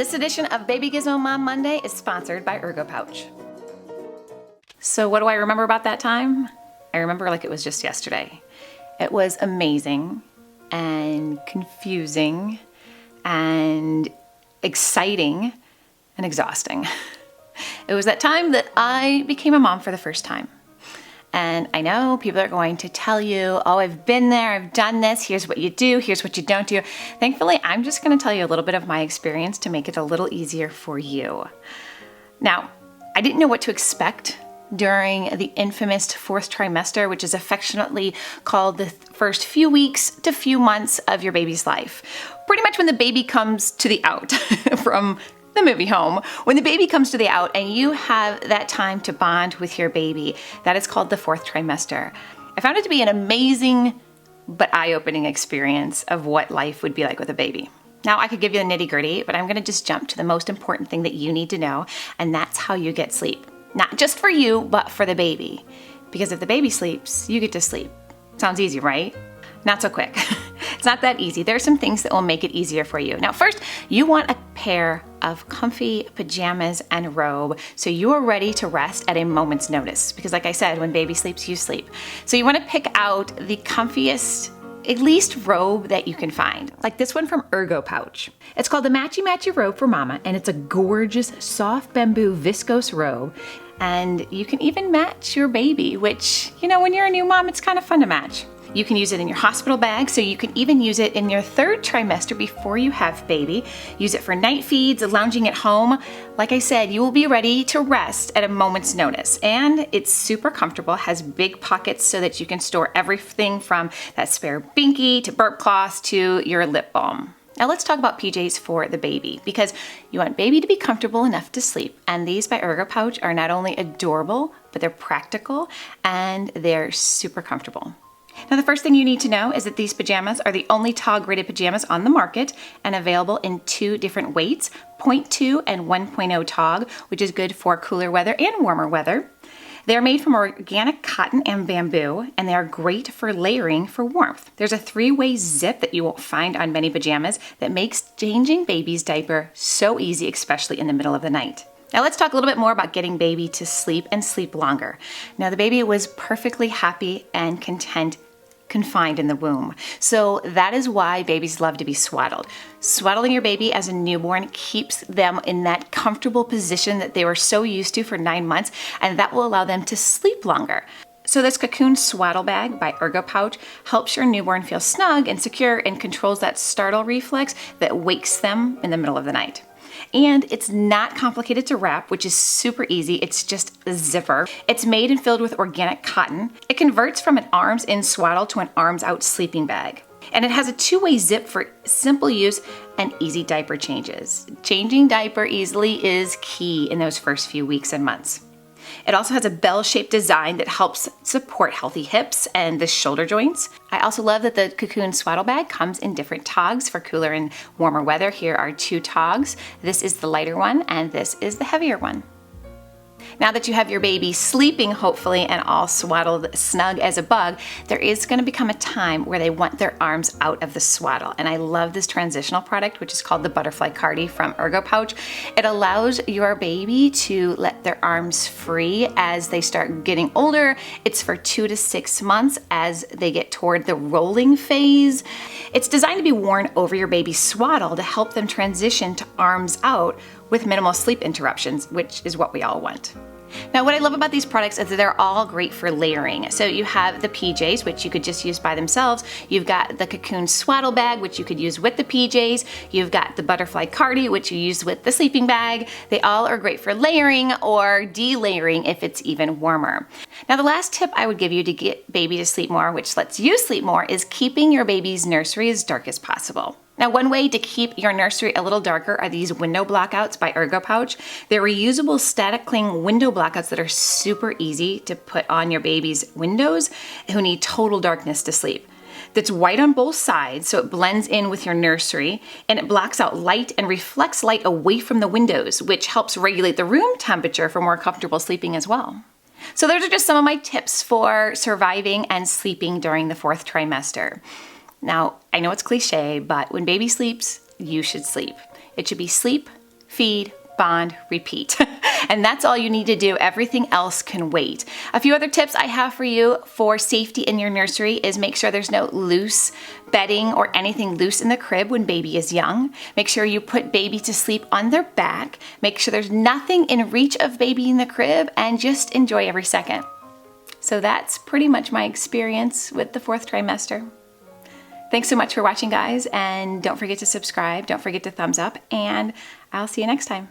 This edition of Baby Gizmo Mom Monday is sponsored by Pouch. So what do I remember about that time? I remember like it was just yesterday. It was amazing and confusing and exciting and exhausting. It was that time that I became a mom for the first time. And I know people are going to tell you, oh, I've been there, I've done this, here's what you do, here's what you don't do. Thankfully, I'm just gonna tell you a little bit of my experience to make it a little easier for you. Now, I didn't know what to expect during the infamous fourth trimester, which is affectionately called the first few weeks to few months of your baby's life. Pretty much when the baby comes to the out from the movie Home. When the baby comes to the out and you have that time to bond with your baby, that is called the fourth trimester. I found it to be an amazing but eye-opening experience of what life would be like with a baby. Now I could give you the nitty-gritty, but I'm gonna just jump to the most important thing that you need to know, and that's how you get sleep. Not just for you, but for the baby. Because if the baby sleeps, you get to sleep. Sounds easy, right? Not so quick. It's not that easy. There are some things that will make it easier for you. Now, first, you want a pair of comfy pajamas and robe so you are ready to rest at a moment's notice. Because like I said, when baby sleeps, you sleep. So you want to pick out the comfiest, at least robe that you can find. Like this one from Pouch. It's called the Matchy Matchy Robe for Mama, and it's a gorgeous soft bamboo viscose robe. And you can even match your baby, which, you know, when you're a new mom, it's kind of fun to match. You can use it in your hospital bag, so you can even use it in your third trimester before you have baby. Use it for night feeds, lounging at home. Like I said, you will be ready to rest at a moment's notice. And it's super comfortable, has big pockets so that you can store everything from that spare binky to burp cloths to your lip balm. Now let's talk about PJs for the baby, because you want baby to be comfortable enough to sleep. And these by Pouch are not only adorable, but they're practical and they're super comfortable. Now the first thing you need to know is that these pajamas are the only TOG rated pajamas on the market and available in two different weights, 0.2 and 1.0 TOG, which is good for cooler weather and warmer weather. They're made from organic cotton and bamboo, and they are great for layering for warmth. There's a 3-way zip that you won't find on many pajamas that makes changing baby's diaper so easy, especially in the middle of the night. Now let's talk a little bit more about getting baby to sleep and sleep longer. Now the baby was perfectly happy and content confined in the womb. So that is why babies love to be swaddled. Swaddling your baby as a newborn keeps them in that comfortable position that they were so used to for 9 months, and that will allow them to sleep longer. So this cocoon swaddle bag by Pouch helps your newborn feel snug and secure and controls that startle reflex that wakes them in the middle of the night. And it's not complicated to wrap, which is super easy. It's just a zipper. It's made and filled with organic cotton. It converts from an arms in swaddle to an arms out sleeping bag. And it has a 2-way zip for simple use and easy diaper changes. Changing diaper easily is key in those first few weeks and months. It also has a bell-shaped design that helps support healthy hips and the shoulder joints. I also love that the cocoon swaddle bag comes in different TOGs for cooler and warmer weather. Here are 2 TOGs. This is the lighter one and this is the heavier one. Now that you have your baby sleeping, hopefully, and all swaddled snug as a bug, there is going to become a time where they want their arms out of the swaddle. And I love this transitional product, which is called the Butterfly Cardi from Pouch. It allows your baby to let their arms free as they start getting older. It's for 2 to 6 months as they get toward the rolling phase. It's designed to be worn over your baby's swaddle to help them transition to arms out with minimal sleep interruptions, which is what we all want. Now what I love about these products is that they're all great for layering. So you have the PJs, which you could just use by themselves. You've got the cocoon swaddle bag, which you could use with the PJs. You've got the butterfly cardi, which you use with the sleeping bag. They all are great for layering or delayering if it's even warmer. Now the last tip I would give you to get baby to sleep more, which lets you sleep more, is keeping your baby's nursery as dark as possible. Now, one way to keep your nursery a little darker are these window blockouts by Pouch. They're reusable static cling window blockouts that are super easy to put on your baby's windows who need total darkness to sleep. That's white on both sides, so it blends in with your nursery, and it blocks out light and reflects light away from the windows, which helps regulate the room temperature for more comfortable sleeping as well. So those are just some of my tips for surviving and sleeping during the fourth trimester. Now, I know it's cliche, but when baby sleeps, you should sleep. It should be sleep feed, bond, repeat. And that's all you need to do. Everything else can wait. A few other tips I have for you for safety in your nursery is make sure there's no loose bedding or anything loose in the crib when baby is young. Make sure you put baby to sleep on their back. Make sure there's nothing in reach of baby in the crib, and just enjoy every second. So that's pretty much my experience with the 4th trimester. Thanks so much for watching, guys, and don't forget to subscribe, don't forget to thumbs up, and I'll see you next time.